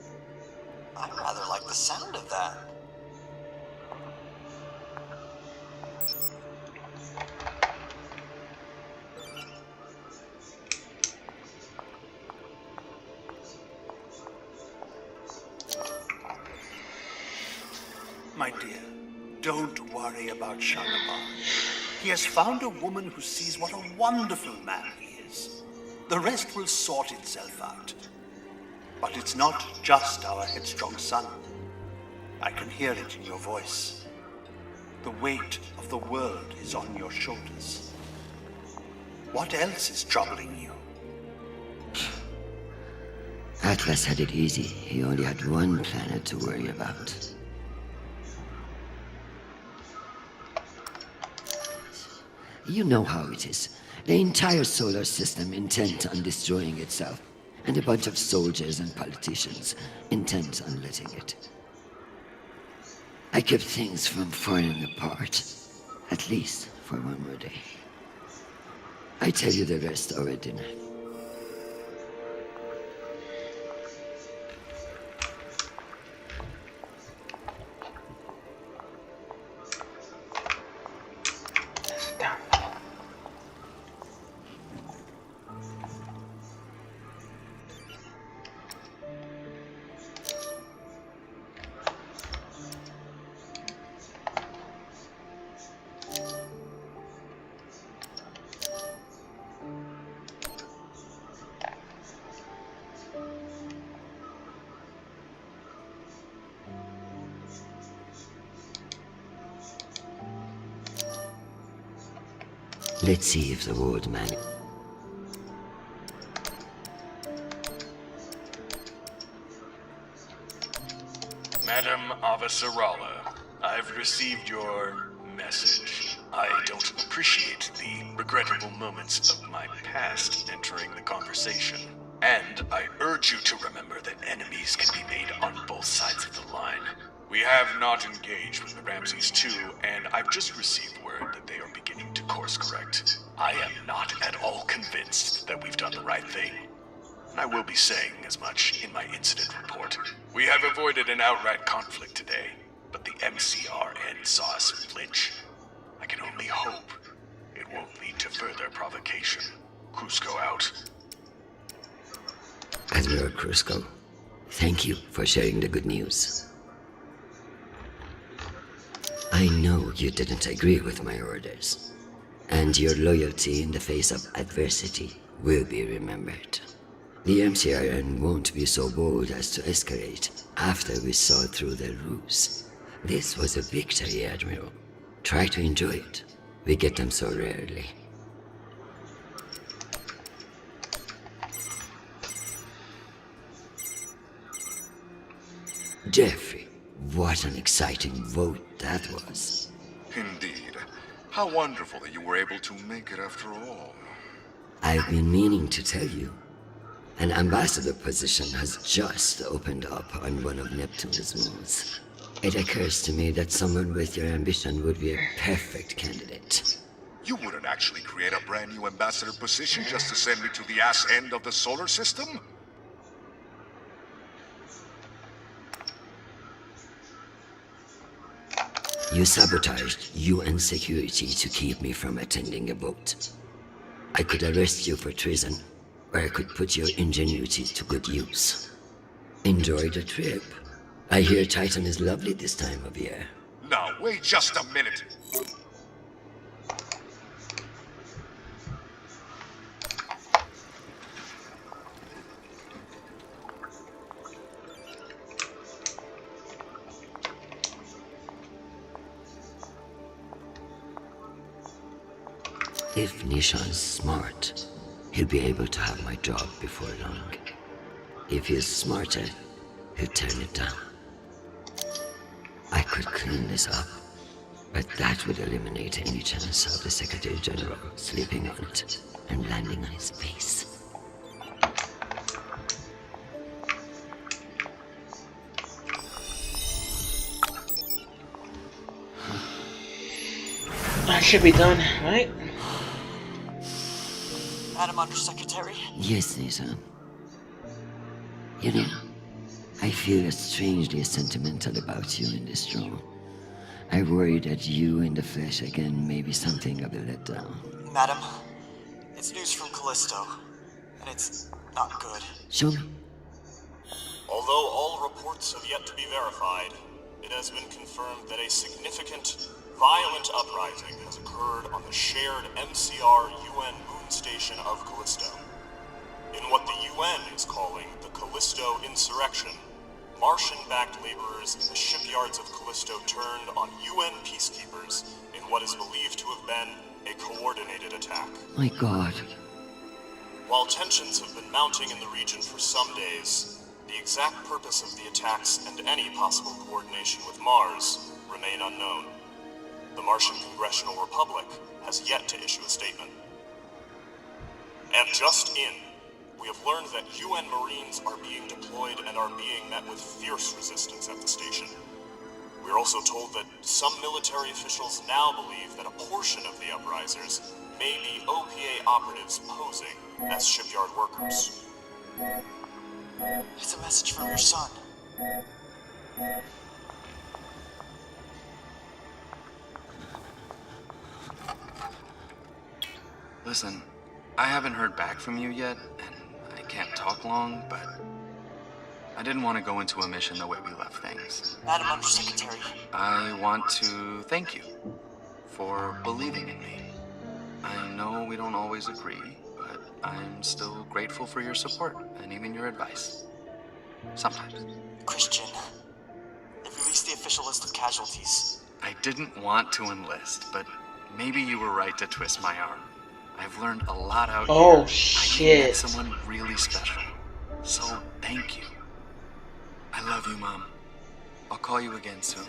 I rather like the sound of that. My dear, don't worry about Shalabar. He has found a woman who sees what a wonderful man he is. The rest will sort itself out. But it's not just our headstrong son. I can hear it in your voice. The weight of the world is on your shoulders. What else is troubling you? Atlas had it easy. He only had one planet to worry about. You know how it is. The entire solar system intent on destroying itself, and a bunch of soldiers and politicians intent on letting it. I kept things from falling apart, at least for one more day. I tell you the rest over dinner. Let's see if the old man... Madam Avasarala, I've received your message. I don't appreciate the regrettable moments of my past entering the conversation. And I urge you to remember that enemies can be made on both sides of the line. We have not engaged with the Ramses 2, and I've just received word that they are beginning to course correct. I am not at all convinced that we've done the right thing. And I will be saying as much in my incident report. We have avoided an outright conflict today, but the MCRN saw us flinch. I can only hope it won't lead to further provocation. Cusco out. Admiral Cusco, thank you for sharing the good news. I know you didn't agree with my orders, and your loyalty in the face of adversity will be remembered. The MCRN won't be so bold as to escalate after we saw through their ruse. This was a victory, Admiral. Try to enjoy it. We get them so rarely. Jeffrey, what an exciting vote that was. Indeed. How wonderful that you were able to make it after all. I've been meaning to tell you. An ambassador position has just opened up on one of Neptune's moons. It occurs to me that someone with your ambition would be a perfect candidate. You wouldn't actually create a brand new ambassador position just to send me to the ass end of the solar system? You sabotaged UN security to keep me from attending a vote. I could arrest you for treason, or I could put your ingenuity to good use. Enjoy the trip. I hear Titan is lovely this time of year. Now, wait just a minute. If Nishan's smart, he'll be able to have my job before long. If he's smarter, he'll turn it down. I could clean this up, but that would eliminate any chance of the Secretary General sleeping on it and landing on his face. That should be done, right? Madam Undersecretary? Yes, Nathan. You know, I feel strangely sentimental about you in this room. I worry that you in the flesh again may be something of a letdown. Madam, it's news from Callisto, and it's not good. Show me. Although all reports have yet to be verified, it has been confirmed that a significant, violent uprising has occurred on the shared MCR UN moon station of Callisto. In what the UN is calling the Callisto Insurrection, Martian-backed laborers in the shipyards of Callisto turned on UN peacekeepers in what is believed to have been a coordinated attack. My God. While tensions have been mounting in the region for some days, the exact purpose of the attacks and any possible coordination with Mars remain unknown. The Martian Congressional Republic has yet to issue a statement. And just in, we have learned that UN Marines are being deployed and are being met with fierce resistance at the station. We are also told that some military officials now believe that a portion of the uprisers may be OPA operatives posing as shipyard workers. It's a message from your son. Listen, I haven't heard back from you yet, and I can't talk long, but I didn't want to go into a mission the way we left things. Madam Undersecretary. I want to thank you for believing in me. I know we don't always agree, but I'm still grateful for your support and even your advice. Sometimes. Chrisjen, they've released the official list of casualties. I didn't want to enlist, but maybe you were right to twist my arm. I've learned a lot out here. Oh shit. I met someone really special. So thank you. I love you, Mom. I'll call you again soon.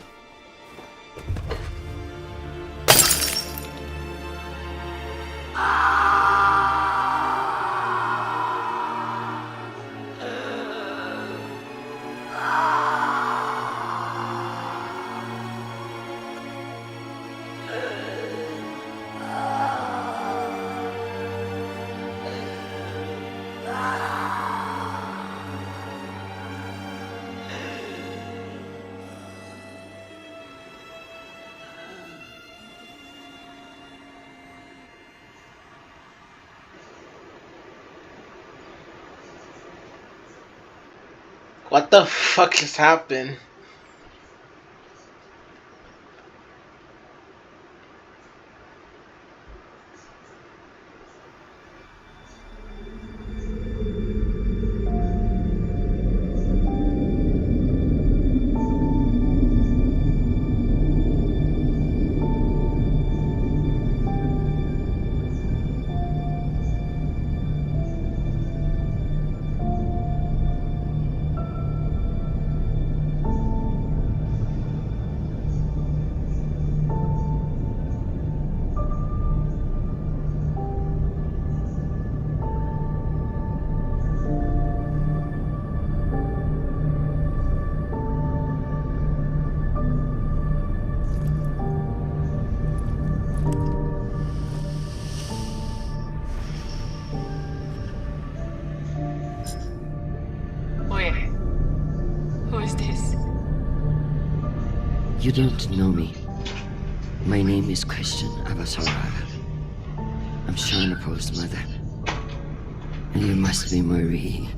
What the fuck just happened? You don't know me. My name is Chrisjen Avasarala. I'm Sharnapo's mother. And you must be Marie.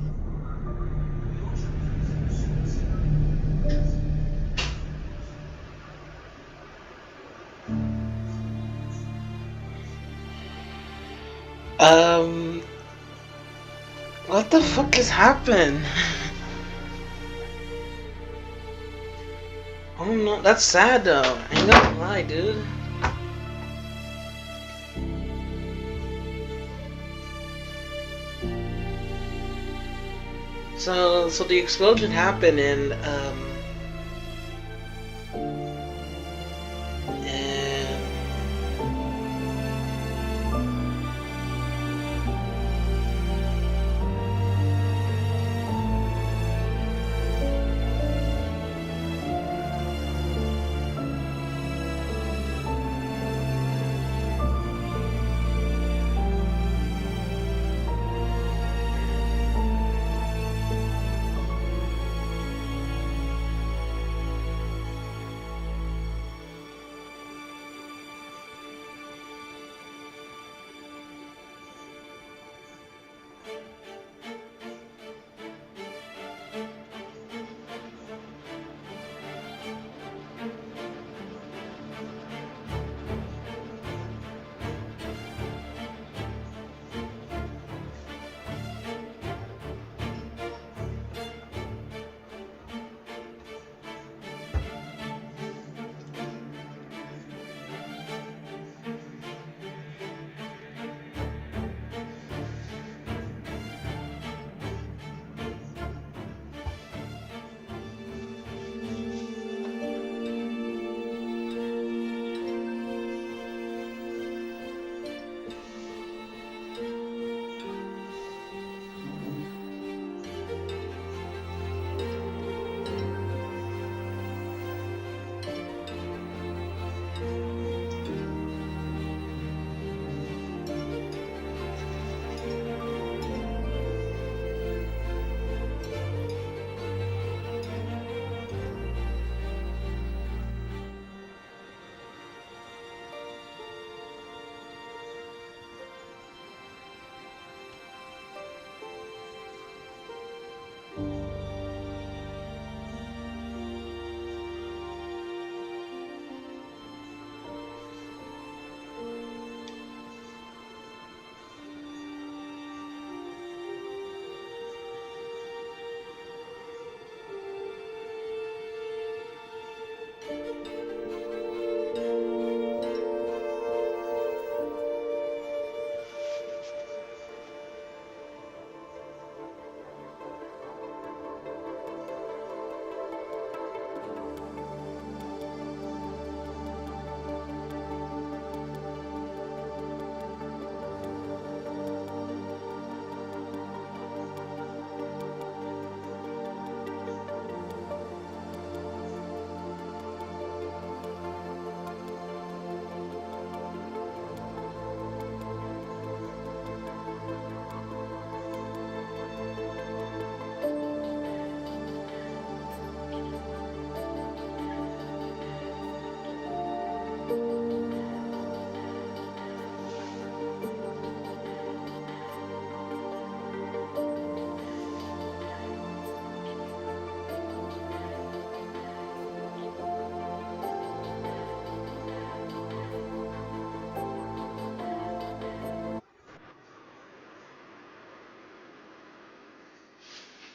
What the fuck has happened? Oh no, that's sad though. I ain't gonna lie, dude. So the explosion happened and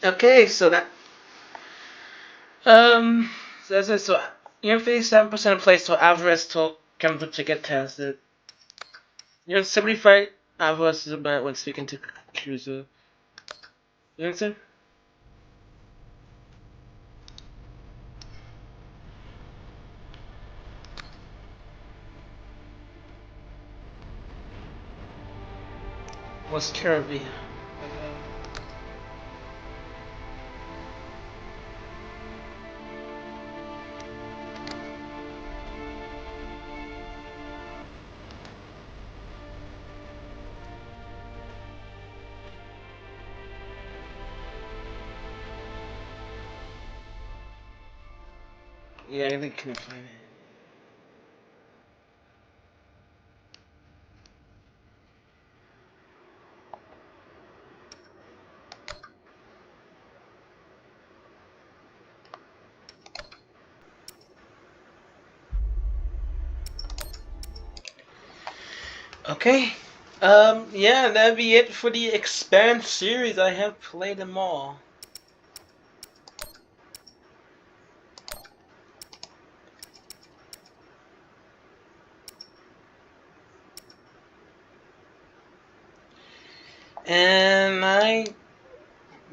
okay, so that so that's it. So you're 57% in place, so Alvarez told Kevin to get tested. You're 75. Alvarez is about when speaking to Cruiser. You understand? Was Kirby. Yeah, I think can find it. Okay. Yeah, that'd be it for the Expanse series. I have played them all. And I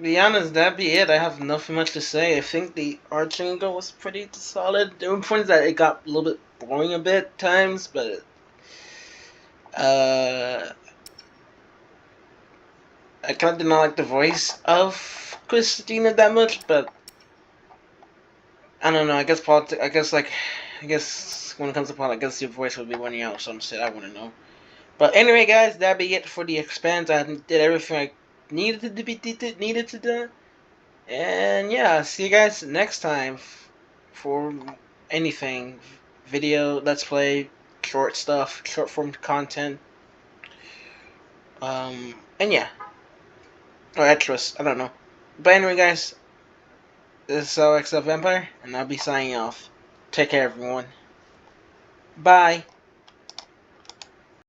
be honest, that'd be it. I have nothing much to say. I think the Archangel was pretty solid. There were points that it got a little bit boring a bit at times, but I kind of did not like the voice of Christina that much, but I don't know. I guess politics. I guess when it comes to politics, I guess your voice would be winning out some shit. I wouldn't know. But anyway, guys, that'd be it for the Expanse. I did everything I needed to do. And yeah, see you guys next time for anything, video, let's play, short stuff, short form content. And yeah, or extras. I don't know. But anyway, guys, this is Saul Vampire, and I'll be signing off. Take care, everyone. Bye.